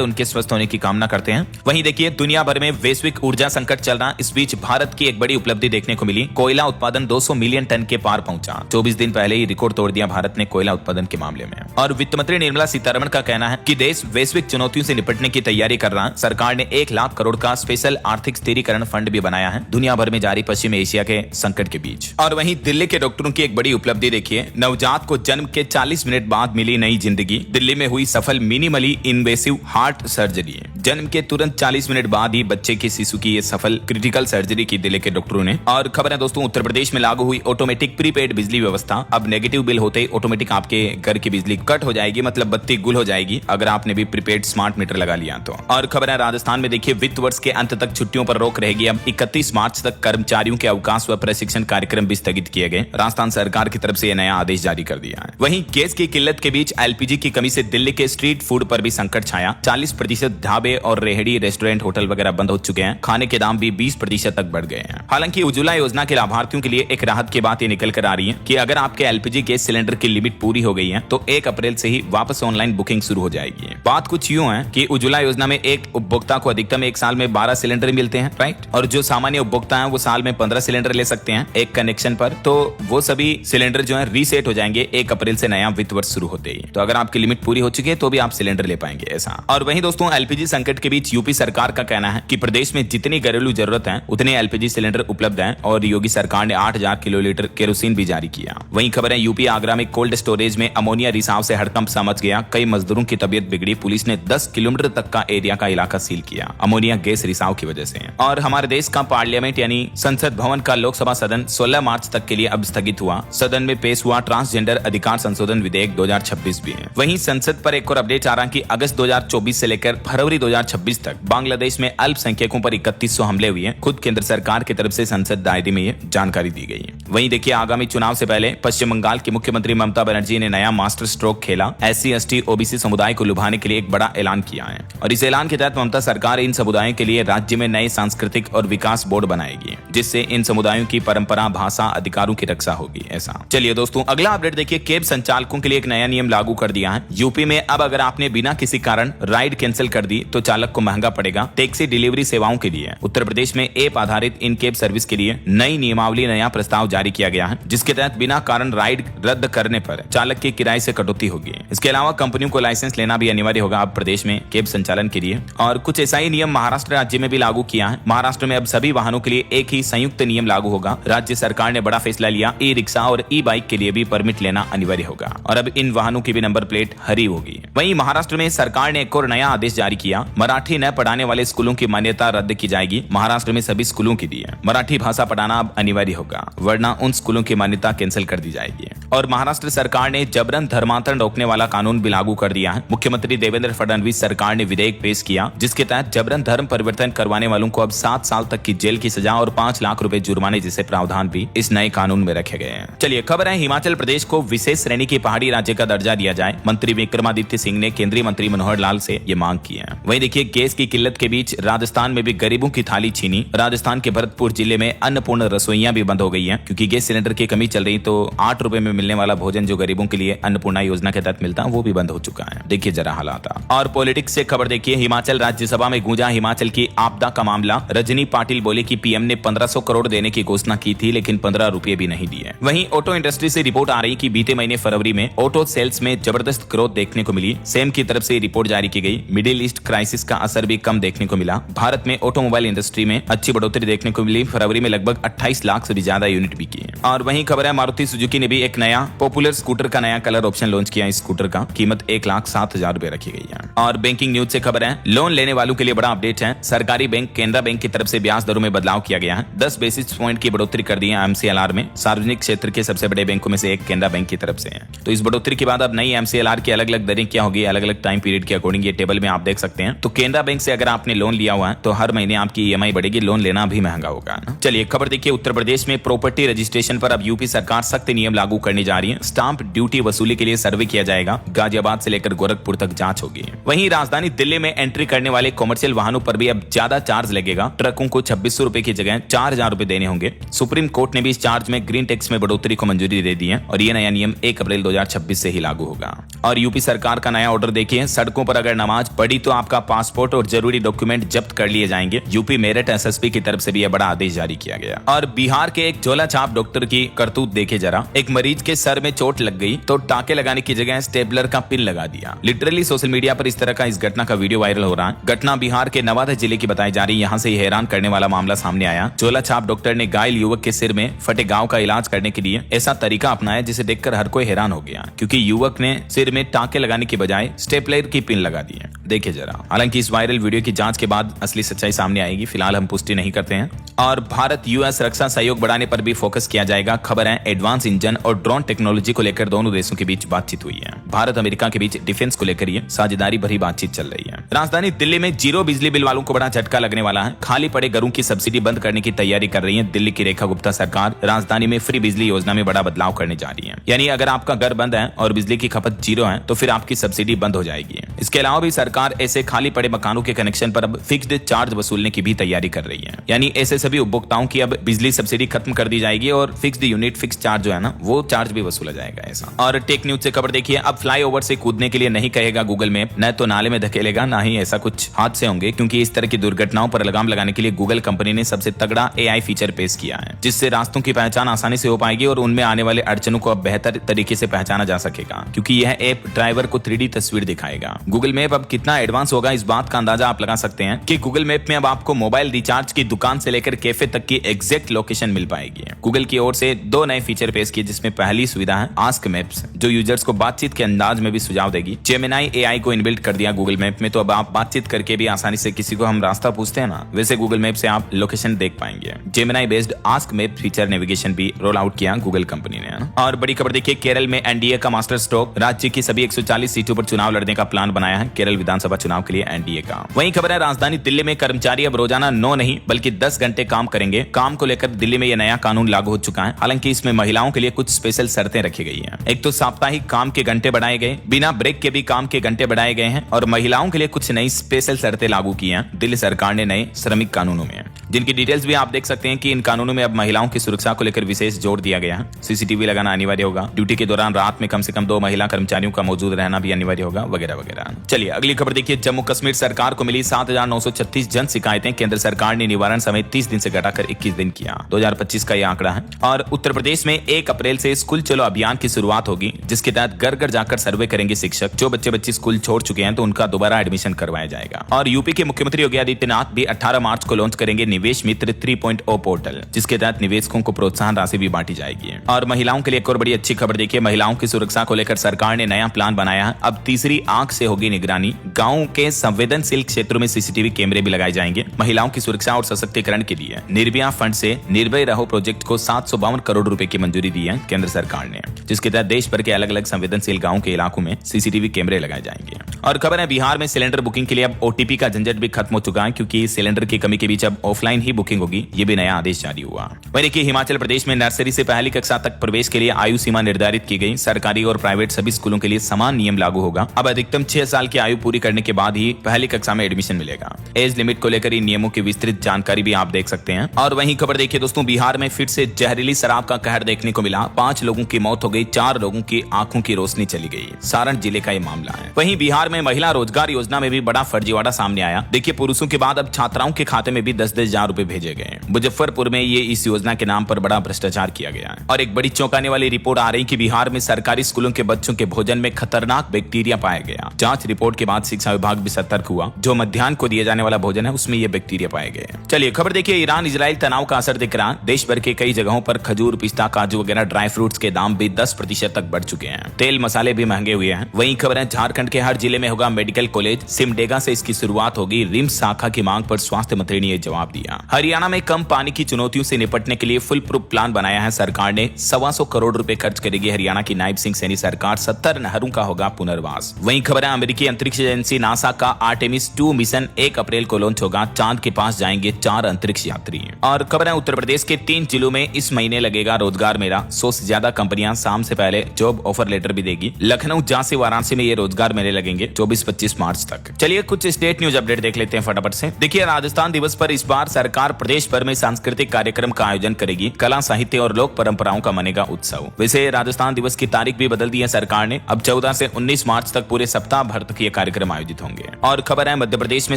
उनके स्वस्थ होने की कामना करते हैं। वहीं देखिए, दुनिया भर में वैश्विक ऊर्जा संकट चल रहा। इस बीच भारत की एक बड़ी उपलब्धि देखने को मिली। कोयला उत्पादन 200 मिलियन टन के पार पहुंचा। 24 दिन पहले ही रिकॉर्ड तोड़ दिया भारत ने कोयला उत्पादन के मामले में। और वित्त मंत्री निर्मला सीतारमण का कहना है कि देश वैश्विक चुनौतियों से निपटने की तैयारी कर रहा है। सरकार ने 1 लाख करोड़ का स्पेशल आर्थिक स्थिरीकरण फंड भी बनाया है, दुनिया भर में जारी पश्चिम एशिया के संकट के बीच। और वहीं दिल्ली के डॉक्टरों की एक बड़ी उपलब्धि देखिए, नवजात को जन्म के 40 मिनट बाद मिली नई जिंदगी। दिल्ली में हुई सफल मिनिमली इन्वेसिव हार्ट सर्जरी। जन्म के तुरंत 40 मिनट बाद ही बच्चे की शिशु की ये सफल क्रिटिकल सर्जरी की दिल्ली के डॉक्टरों ने। और खबर है दोस्तों, उत्तर प्रदेश में लागू हुई ऑटोमेटिक प्रीपेड बिजली व्यवस्था। अब नेगेटिव बिल होते ही ऑटोमेटिक आपके घर की बिजली कट हो जाएगी, मतलब बत्ती गुल हो जाएगी अगर आपने भी प्रीपेड स्मार्ट मीटर लगा लिया तो। और खबर है राजस्थान में देखिए, वित्त वर्ष के अंत तक छुट्टियों पर रोक रहेगी। अब 31 मार्च तक कर्मचारियों के अवकाश व प्रशिक्षण कार्यक्रम भी स्थगित किए गए। राजस्थान सरकार की तरफ से यह नया आदेश जारी कर दिया है। वहीं गैस की किल्लत के बीच LPG की कमी से दिल्ली के स्ट्रीट फूड पर भी संकट छाया। 40% ढाबे और रेहड़ी, रेस्टोरेंट, होटल वगैरह बंद हो चुके हैं। खाने के दाम भी 20% तक बढ़ गए हैं। हालांकि उज्ज्वला योजना के लाभार्थियों के लिए एक राहत की बात ये निकल कर आ रही है कि अगर आपके LPG गैस सिलेंडर की लिमिट पूरी हो गई है तो 1 अप्रैल से ही वापस ऑनलाइन बुकिंग शुरू हो जाएगी। बात कुछ यूं है कि उज्ज्वला योजना में एक उपभोक्ता को अधिकतम एक साल में 12 सिलेंडर मिलते हैं, राइट। और जो सामान्य उपभोक्ता है वो साल में 15 सिलेंडर ले सकते हैं एक कनेक्शन पर। तो वो सभी सिलेंडर जो है रीसेट हो जाएंगे 1 अप्रैल से नया वित्त वर्ष शुरू होते ही। तो अगर आपकी लिमिट पूरी हो चुकी है तो भी आप सिलेंडर ले पाएंगे ऐसा। और वहीं दोस्तों, LPG संकट के बीच यूपी सरकार का कहना है कि प्रदेश में जितनी घरेलू जरूरत है उतने LPG सिलेंडर उपलब्ध हैं और योगी सरकार ने 8000 किलोलीटर केरोसिन भी जारी किया। वहीं खबर है, यूपी आगरा में कोल्ड स्टोरेज में अमोनिया रिसाव से हड़कंप सा मच गया। कई मजदूरों की तबीयत बिगड़ी। पुलिस ने 10 किलोमीटर तक का एरिया का इलाका सील किया अमोनिया गैस रिसाव की वजह से। और हमारे देश का पार्लियामेंट यानी संसद भवन का लोकसभा सदन 16 मार्च तक के लिए अब स्थगित हुआ। सदन में पेश हुआ ट्रांसजेंडर अधिकार संशोधन विधेयक 2026 भी है। वहीं संसद पर एक और अपडेट आ रहा है कि अगस्त 2024 से लेकर फरवरी 2026 तक बांग्लादेश में अल्पसंख्यकों पर 3100 हमले हुए हैं। खुद केंद्र सरकार की तरफ से संसद दायरे में ये जानकारी दी गई है। वहीं देखिए, आगामी चुनाव से पहले पश्चिम बंगाल की मुख्यमंत्री ममता बनर्जी ने नया मास्टर स्ट्रोक खेला। SC, ST, OBC समुदाय को लुभाने के लिए एक बड़ा ऐलान किया है और इस ऐलान के तहत ममता सरकार इन समुदायों के लिए राज्य में नए सांस्कृतिक और विकास बोर्ड बनाएगी, जिससे इन समुदायों की परंपरा, भाषा, अधिकारों की रक्षा होगी ऐसा। चलिए दोस्तों, अगला अपडेट देखिए, कैब संचालकों के लिए एक नया नियम लागू कर दिया है। यूपी में अब अगर आपने बिना किसी कारण राइड कैंसिल कर दी तो चालक को महंगा पड़ेगा। टैक्सी डिलीवरी सेवाओं के लिए उत्तर प्रदेश में ऐप आधारित इन कैब सर्विस के लिए नई नियमावली, नया प्रस्ताव जारी किया गया है, जिसके तहत बिना कारण राइड रद्द करने पर चालक की किराए से कटौती होगी। इसके अलावा कंपनियों को लाइसेंस लेना भी अनिवार्य होगा अब प्रदेश में कैब संचालन के लिए। और कुछ ऐसा ही नियम महाराष्ट्र राज्य में भी लागू किया है। महाराष्ट्र में अब सभी वाहनों के लिए एक ही संयुक्त नियम लागू होगा। राज्य सरकार ने बड़ा फैसला लिया, ई रिक्शा और ई बाइक के लिए भी परमिट लेना अनिवार्य होगा और अब इन वाहनों की भी नंबर प्लेट हरी होगी। वहीं महाराष्ट्र में सरकार ने एक और नया आदेश जारी किया। मराठी न पढ़ाने वाले स्कूलों की मान्यता रद्द की जाएगी। महाराष्ट्र में सभी स्कूलों के लिए मराठी भाषा पढ़ाना अब अनिवार्य होगा, वरना उन स्कूलों की मान्यता कैंसिल कर दी जाएगी। और महाराष्ट्र सरकार ने जबरन धर्मांतरण रोकने वाला कानून भी लागू कर दिया है। मुख्यमंत्री देवेंद्र फडणवीस सरकार ने विधेयक पेश किया, जिसके तहत जबरन धर्म परिवर्तन करवाने वालों को अब 7 साल तक की जेल की सजा और 5 लाख रुपए जुर्माने जैसे प्रावधान भी इस नए कानून में रखे गए हैं। चलिए खबर है, हिमाचल प्रदेश को विशेष श्रेणी की पहाड़ी राज्य का दर्जा दिया जाए। मंत्री विक्रमादित्य सिंह ने केंद्रीय मंत्री मनोहर लाल से ये मांग की है। वहीं देखिए, गैस की किल्लत के बीच राजस्थान में भी गरीबों की थाली छीनी। राजस्थान के भरतपुर जिले में अन्नपूर्ण रसोइयां भी बंद हो गई हैं, क्योंकि गैस सिलेंडर की कमी चल रही। तो 8 रुपए में मिलने वाला भोजन जो गरीबों के लिए अन्नपूर्णा योजना के तहत मिलता वो भी बंद हो चुका है। देखिए जरा हालात। और पॉलिटिक्स से खबर देखिए, हिमाचल राज्यसभा में गूंजा हिमाचल की आपदा का मामला। रजनी पाटिल बोले कि पीएम ने 1500 करोड़ देने की घोषणा की थी, लेकिन 15 रुपए भी नहीं दिए। वहीं ऑटो इंडस्ट्री से रिपोर्ट आ रही कि बीते महीने फरवरी में ऑटो सेल्स में जबरदस्त ग्रोथ देखने को मिली। सेम की तरफ से रिपोर्ट जारी की गई। मिडिल ईस्ट क्राइसिस का असर भी कम देखने को मिला। भारत में ऑटोमोबाइल इंडस्ट्री में अच्छी बढ़ोतरी देखने को मिली। फरवरी में लगभग 28 लाख से भी ज्यादा यूनिट बिकी। और वहीं खबर है, मारुति सुजुकी ने भी एक नया पॉपुलर स्कूटर का नया कलर ऑप्शन लॉन्च किया। इस स्कूटर का कीमत 1,07,000 रुपए रखी गई है। और बैंकिंग न्यूज से खबर है, लोन लेने वालों के लिए बड़ा अपडेट है। सरकारी बैंक केनरा बैंक की तरफ से ब्याज दरों में बदलाव किया गया है। 10 बेसिस पॉइंट की बढ़ोतरी कर दी है एमसीएलआर में। सार्वजनिक क्षेत्र के सबसे बड़े बैंकों में से एक केनरा बैंक की तरफ से है। तो इस बढ़ोतरी के बाद अब नई एमसीएलआर की अलग अलग दरें क्या होगी, अलग अलग टाइम पीरियड के अकॉर्डिंग ये टेबल में आप देख सकते हैं। तो केनरा बैंक से अगर आपने लोन लिया हुआ है तो हर महीने आपकी ईएमआई बढ़ेगी, लोन लेना भी महंगा होगा। चलिए खबर देखिए, उत्तर प्रदेश में प्रॉपर्टी रजिस्ट्रेशन पर अब यूपी सरकार सख्त नियम लागू करने जा रही है। स्टाम्प ड्यूटी वसूली के लिए सर्वे किया जाएगा। गाजियाबाद से लेकर गोरखपुर तक जांच होगी। वहीं राजधानी दिल्ली में एंट्री करने वाले कॉमर्शियल वाहनों पर भी अब ज्यादा चार्ज लगेगा। ट्रकों को 2600 रुपए की जगह 4000 रुपए देने होंगे। सुप्रीम कोर्ट ने भी इस चार्ज में ग्रीन टैक्स में बढ़ोतरी को मंजूरी दे दी है और ये नया नियम 1 अप्रैल 2026 से ही लागू होगा। और यूपी सरकार का नया ऑर्डर देखिए, सड़कों पर अगर नमाज पढ़ी तो आपका पासपोर्ट और जरूरी डॉक्यूमेंट जब्त कर लिए जाएंगे। यूपी मेरठ एसएसपी की तरफ से भी यह बड़ा आदेश जारी किया गया। और बिहार के एक झोला छाप डॉक्टर की करतूत देखे जरा। एक मरीज के सर में चोट लग गई तो टाके लगाने की जगह स्टेपलर का पिन लगा दिया। लिटरली सोशल मीडिया पर इस तरह का इस घटना का वीडियो वायरल हो रहा है। घटना बिहार के नवादा जिले की बताई जा रही है। यहाँ से हैरान करने वाला मामला सामने आया। झोला छाप डॉक्टर ने घायल युवक के सिर में फटे घाव का इलाज करने के लिए ऐसा तरीका अपनाया जिसे देखकर हर कोई हैरान हो गया, क्योंकि युवक ने सिर में टाके लगाने की बजाय स्टेपलर की पिन लगा दी है। देखिए जरा। हालांकि इस वायरल वीडियो की जांच के बाद असली सच्चाई सामने आएगी। फिलहाल हम पुष्टि नहीं करते हैं। और भारत यूएस रक्षा सहयोग बढ़ाने पर भी फोकस किया जाएगा। खबर है, एडवांस इंजन और ड्रोन टेक्नोलॉजी को लेकर दोनों देशों के बीच बातचीत हुई है। भारत अमेरिका के बीच डिफेंस को लेकर ये साझेदारी भरी बातचीत चल रही है। राजधानी दिल्ली में जीरो बिजली बिल वालों को बड़ा झटका लगने वाला है। खाली पड़े घरों की सब्सिडी बंद करने की तैयारी कर रही है दिल्ली की रेखा गुप्ता सरकार। राजधानी में फ्री बिजली योजना में बड़ा बदलाव करने जा रही है। यानी अगर आपका घर बंद है और बिजली की खपत जीरो है तो फिर आपकी सब्सिडी बंद हो जाएगी। इसके अलावा भी सरकार ऐसे खाली पड़े मकानों के कनेक्शन पर अब फिक्स्ड चार्ज वसूलने की भी तैयारी कर रही है। यानी ऐसे सभी उपभोक्ताओं की अब बिजली सब्सिडी खत्म कर दी जाएगी और फिक्स्ड यूनिट फिक्स चार्ज जो है ना वो चार्ज भी वसूला जाएगा ऐसा। और टेक न्यूज से खबर देखिए, अब फ्लाईओवर से कूदने के लिए नहीं कहेगा गूगल मैप, न तो नाले में धकेलेगा ना ही ऐसा कुछ हादसे होंगे, क्योंकि इस तरह की दुर्घटनाओं पर लगाम लगाने के लिए गूगल कंपनी ने सबसे तगड़ा एआई फीचर पेश किया है, जिससे रास्तों की पहचान आसानी से हो पाएगी और उनमें आने वाले अड़चनों को अब बेहतर तरीके से पहचाना जा सकेगा, क्योंकि यह ऐप ड्राइवर को 3D तस्वीर दिखाएगा। गूगल मैप अब कितना एडवांस होगा इस बात का अंदाजा आप लगा सकते हैं कि गूगल मैप में अब आपको मोबाइल रिचार्ज की दुकान से लेकर कैफे तक की एग्जैक्ट लोकेशन मिल पाएगी। गूगल की ओर से 2 नए फीचर पेश किए, जिसमें पहली सुविधा है आस्क मैप्स, जो यूजर्स को बातचीत के अंदाज में भी सुझाव देगी। जेमिनाई एआई को इनबिल्ट कर दिया गूगल मैप में, तो अब आप बातचीत करके भी आसानी से किसी को हम रास्ता पूछते हैं ना, वैसे गूगल मैप से आप लोकेशन देख पाएंगे। Gemini based ask map feature navigation भी रोल आउट किया गूगल कंपनी ने। और बड़ी खबर देखिए, केरल में एनडीए का मास्टर स्ट्रोक, राज्य की सभी 140 सीटों पर चुनाव लड़ने का प्लान बनाया है केरल विधानसभा चुनाव के लिए एनडीए का। वहीं खबर है, राजधानी दिल्ली में कर्मचारी अब रोजाना 9 नहीं बल्कि 10 घंटे काम करेंगे। काम को लेकर दिल्ली में यह नया कानून लागू हो चुका है। हालांकि इसमें महिलाओं के लिए कुछ स्पेशल शर्तें रखी गई हैं। एक तो साप्ताहिक काम के घंटे बढ़ाए गए, बिना ब्रेक के भी काम के घंटे बढ़ाए गए हैं, और महिलाओं के लिए कुछ नई स्पेशल शर्तें लागू की हैं दिल्ली सरकार ने नए श्रमिक कानूनों में, जिनकी डिटेल्स भी आप देख सकते हैं कि इन कानूनों में अब महिलाओं की सुरक्षा को लेकर विशेष जोर दिया गया है। सीसीटीवी लगाना अनिवार्य होगा, ड्यूटी के दौरान रात में कम से कम 2 महिला कर्मचारियों का मौजूद रहना भी अनिवार्य होगा, वगैरह वगैरह। चलिए अगली खबर देखिए, जम्मू कश्मीर सरकार को मिली 7936 जन शिकायतें, केंद्र सरकार ने निवारण समय 30 दिन से घटाकर 21 दिन किया। 2025 का यह आंकड़ा है। और उत्तर प्रदेश में 1 अप्रैल से स्कूल चलो अभियान की शुरुआत होगी, जिसके तहत घर घर जाकर सर्वे करेंगे शिक्षक। जो बच्चे स्कूल छोड़ चुके हैं तो उनका दोबारा एडमिशन करवाया जाएगा। और यूपी के मुख्यमंत्री योगी आदित्यनाथ भी 18 मार्च को लॉन्च करेंगे निवेश मित्र 3.0 पोर्टल, जिसके तहत निवेशकों को प्रोत्साहन राशि भी बांटी जाएगी। और महिलाओं के लिए एक और बड़ी अच्छी खबर देखिए, महिलाओं की सुरक्षा को लेकर सरकार ने नया प्लान बनाया है। अब तीसरी आंख से होगी निगरानी। गाँव के संवेदनशील क्षेत्रों में सीसीटीवी कैमरे भी लगाए जाएंगे। महिलाओं की सुरक्षा और सशक्तिकरण के लिए निर्भया फंड से निर्भय रहो प्रोजेक्ट को 752 करोड़ रुपए की मंजूरी दी है केंद्र सरकार ने, जिसके तहत देश भर के अलग अलग संवेदनशील गांवों के इलाकों में सीसीटीवी कैमरे लगाए जाएंगे। और खबर है, बिहार में सिलेंडर बुकिंग के लिए अब ओटीपी का झंझट भी खत्म हो चुका है, क्योंकि सिलेंडर की कमी के बीच अब ऑफलाइन ही बुकिंग होगी। ये भी नया आदेश जारी हुआ। वहीं देखिए, हिमाचल प्रदेश में नर्सरी से पहली कक्षा तक प्रवेश के लिए आयु सीमा निर्धारित की गई। सरकारी और प्राइवेट सभी स्कूलों के लिए समान नियम लागू होगा। अब अधिकतम 6 साल की आयु पूरी करने के बाद ही पहली कक्षा में एडमिशन मिलेगा। एज लिमिट को लेकर इन नियमों की विस्तृत जानकारी भी आप देख सकते हैं। और वहीं खबर देखिए दोस्तों, बिहार में फिर से जहरीली शराब का कहर देखने को मिला। 5 लोगों की मौत हो गई, 4 लोगों की आंखों की रोशनी चली गई। सारण जिले का ये मामला है। वहीं बिहार में महिला रोजगार योजना में भी बड़ा फर्जीवाड़ा सामने आया। देखिए, पुरुषों के बाद अब छात्राओं के खाते में भी 10-10 50,000 रुपए भेजे गए। मुजफ्फरपुर में ये इस योजना के नाम पर बड़ा भ्रष्टाचार किया गया है। और एक बड़ी चौंकाने वाली रिपोर्ट आ रही कि बिहार में सरकारी स्कूलों के बच्चों के भोजन में खतरनाक बैक्टीरिया पाया गया। जांच रिपोर्ट के बाद शिक्षा विभाग भी सतर्क हुआ। जो मध्याह्न को दिया जाने वाला भोजन है उसमें ये बैक्टीरिया पाए गए। चलिए खबर देखिए, ईरान इजराइल तनाव का असर दिख रहा। देश भर के कई जगहों पर खजूर, पिस्ता, काजू वगैरह ड्राई फ्रूट्स के दाम भी 10% तक बढ़ चुके हैं। तेल मसाले भी महंगे हुए हैं। वहीं खबर है झारखंड के हर जिले में होगा मेडिकल कॉलेज। सिमडेगा से इसकी शुरुआत होगी। रिम्स शाखा की मांग पर स्वास्थ्य मंत्री ने यह जवाब दिया। हरियाणा में कम पानी की चुनौतियों से निपटने के लिए फुल प्रूफ प्लान बनाया है सरकार ने। 125 करोड़ रुपए खर्च करेगी हरियाणा की नायब सिंह सैनी सरकार। 70 नहरों का होगा पुनर्वास। वहीं खबर है अमेरिकी अंतरिक्ष एजेंसी नासा का आर्टेमिस 2 मिशन 1 अप्रैल को लॉन्च होगा। चांद के पास जाएंगे 4 अंतरिक्ष यात्री। और खबर है उत्तर प्रदेश के 3 जिलों में इस महीने लगेगा रोजगार मेला। 100 से ज्यादा कंपनियां शाम से पहले जॉब ऑफर लेटर भी देगी। लखनऊ, झांसी, वाराणसी में ये रोजगार मेले लगेंगे 24-25 मार्च तक। चलिए कुछ स्टेट न्यूज अपडेट देख लेते हैं फटाफट से। देखिए, राजस्थान दिवस पर इस बार सरकार प्रदेश भर में सांस्कृतिक कार्यक्रम का आयोजन करेगी। कला, साहित्य और लोक परंपराओं का मनेगा उत्सव। वैसे राजस्थान दिवस की तारीख भी बदल दी है सरकार ने। अब 14 से 19 मार्च तक पूरे सप्ताह भर तक ये कार्यक्रम आयोजित होंगे। और खबर है मध्य प्रदेश में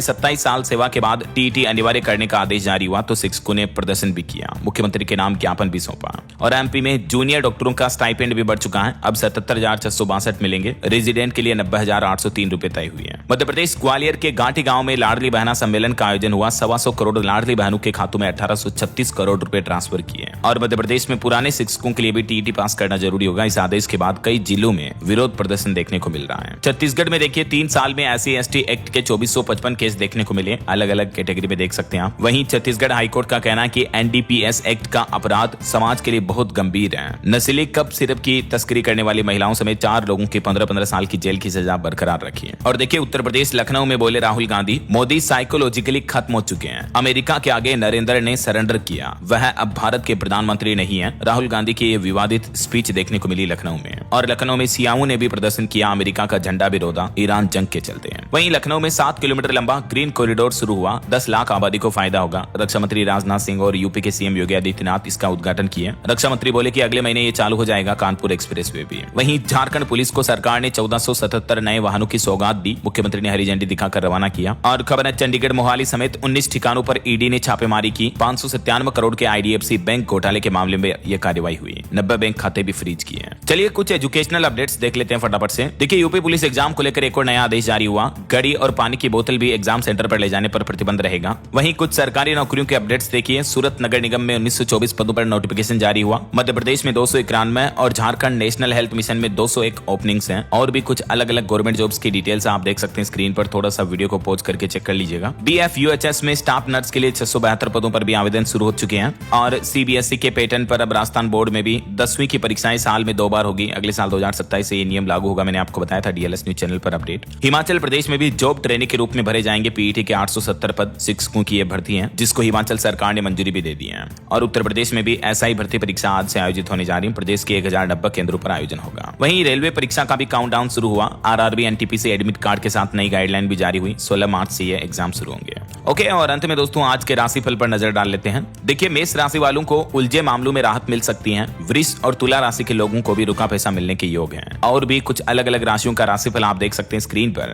27 साल सेवा के बाद टीईटी अनिवार्य करने का आदेश जारी हुआ तो शिक्षकों ने प्रदर्शन भी किया। मुख्यमंत्री के नाम ज्ञापन भी सौंपा। और एमपी में जूनियर डॉक्टरों का स्टाइपेंड भी बढ़ चुका है। अब 77,662 मिलेंगे। रेजिडेंट के लिए 90,803 रुपए तय हुए हैं। मध्य प्रदेश ग्वालियर के गांठी गांव में लाडली बहना सम्मेलन का आयोजन हुआ। 125 करोड़ लाडली बहनों के खातों में 1836 करोड़ रुपए ट्रांसफर किए। और मध्य प्रदेश में पुराने शिक्षकों के लिए भी टीईटी पास करना जरूरी होगा। इस आदेश के बाद कई जिलों में विरोध प्रदर्शन देखने को मिल रहा है। छत्तीसगढ़ में देखिए 3 साल में SC/ST एक्ट के 2455 केस देखने को मिले। अलग अलग कैटेगरी में देख सकते हैं आप। वहीं छत्तीसगढ़ हाईकोर्ट का कहना है कि NDPS एक्ट का अपराध समाज के लिए बहुत गंभीर है। नशीली कप सिरप की तस्करी करने वाली महिलाओं समेत 4 लोगों की 15-15 साल की जेल की सजा बरकरार रखी है। और देखिए उत्तर प्रदेश लखनऊ में बोले राहुल गांधी, मोदी साइकोलॉजिकली खत्म हो चुके हैं। अमेरिका के आगे नरेंद्र ने सरेंडर किया। वह अब भारत के प्रधानमंत्री नहीं है। राहुल गांधी की ये विवादित स्पीच देखने को मिली लखनऊ में। और लखनऊ में सियाओं ने भी प्रदर्शन किया। अमेरिका का झंडा भी रोदा ईरान जंग के चलते हैं। वहीं लखनऊ में 7 किलोमीटर लंबा ग्रीन कॉरिडोर शुरू हुआ। 10 लाख आबादी को फायदा होगा। रक्षा मंत्री राजनाथ सिंह और यूपी के सीएम योगी आदित्यनाथ इसका उद्घाटन किए। रक्षा मंत्री बोले कि अगले महीने ये चालू हो जाएगा कानपुर एक्सप्रेसवे भी। वहीं झारखंड पुलिस को सरकार ने 1477 नए वाहनों की सौगात दी। मुख्यमंत्री ने हरी झंडी दिखाकर रवाना किया। और खबर है चंडीगढ़, मोहाली समेत 19 ठिकानों पर ईडी ने छापेमारी की। 597 करोड़ के IDFC बैंक घोटाले के मामले में यह कार्रवाई हुई। 90 बैंक खाते भी फ्रीज किए। चलिए कुछ एजुकेशनल अपडेट्स देख लेते हैं फटाफट से। देखिए यूपी पुलिस एग्जाम को लेकर एक और नया आदेश जारी हुआ। घड़ी और पानी की बोतल भी एग्जाम सेंटर पर ले जाने पर प्रतिबंध रहेगा। वहीं कुछ सरकारी नौकरियों के अपडेट्स देखिए। सूरत नगर निगम में 1924 पदों पर नोटिफिकेशन जारी हुआ। मध्य प्रदेश में 291 और झारखंड नेशनल हेल्थ मिशन में 201 ओपनिंग्स हैं। और भी कुछ अलग अलग गवर्नमेंट जॉब्स की डिटेल्स आप देख सकते हैं स्क्रीन पर। थोड़ा सा वीडियो को पॉज करके चेक कर लीजिएगा। BFUHS में स्टाफ नर्स के लिए 672 पदों पर भी आवेदन शुरू हो चुके हैं। और CBSE के पैटर्न पर अब राजस्थान बोर्ड में भी 10वीं की परीक्षाएं साल में 2 बार होगी। अगले साल 2027 से ये नियम लागू होगा। मैंने आपको बताया था DLS न्यूज चैनल पर अपडेट। हिमाचल प्रदेश में भी जॉब ट्रेनिंग के रूप में भरे जाएंगे PET के 870 पद। शिक्षकों की ये भर्ती है जिसको हिमाचल सरकार ने मंजूरी भी दे दी है। और उत्तर प्रदेश में भी SI भर्ती परीक्षा आज से आयोजित होने जा रही है। प्रदेश के 1090 केंद्रों पर आयोजन होगा। वहीं रेलवे परीक्षा का भी काउंटडाउन शुरू हुआ। RRB NTPC एडमिट कार्ड के साथ नई गाइडलाइन भी जारी हुई। 16 मार्च से ये एग्जाम शुरू होंगे। ओके, और अंत में दोस्तों आज के राशिफल पर नजर डाल लेते हैं। देखिए मेष राशि वालों को उलझे मामलों में राहत मिल सकती है। वृष और तुला राशि के लोगों को भी रुका पैसा मिलने के योग हैं। और भी कुछ अलग अलग राशियों का राशिफल आप देख सकते हैं स्क्रीन पर।